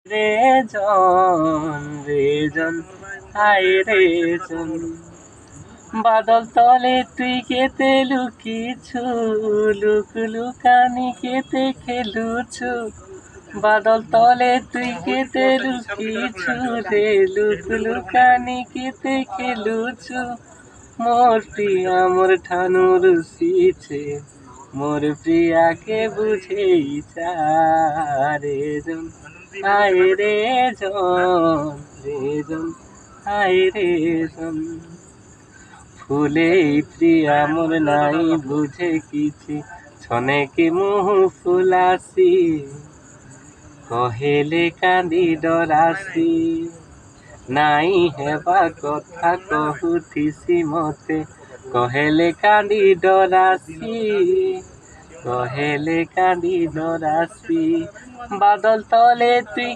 রে জন আয় রে জন বাদল তলে তুই কেতে লুকিছু লুকানি কেতে খেলুছু বাদল তলে তুই কেতে লুকিছু রে লুকানি কেতে খেলুছু মোর প্রিয়া মোর ঠানু রুষিছে মোর প্রিয়াকে বুঝেই রে জন আয় রে জন আয় রে জন ফুলেই প্রিয়া মোর নাই বুঝে কিছু ছনেকে মুহ ফুলাসি কহেলে কান্দি ডরাসি নাই হেবা কথা কহুথিসি মতে কহেলে কান্দি ডরাসি বাদল তলে তুই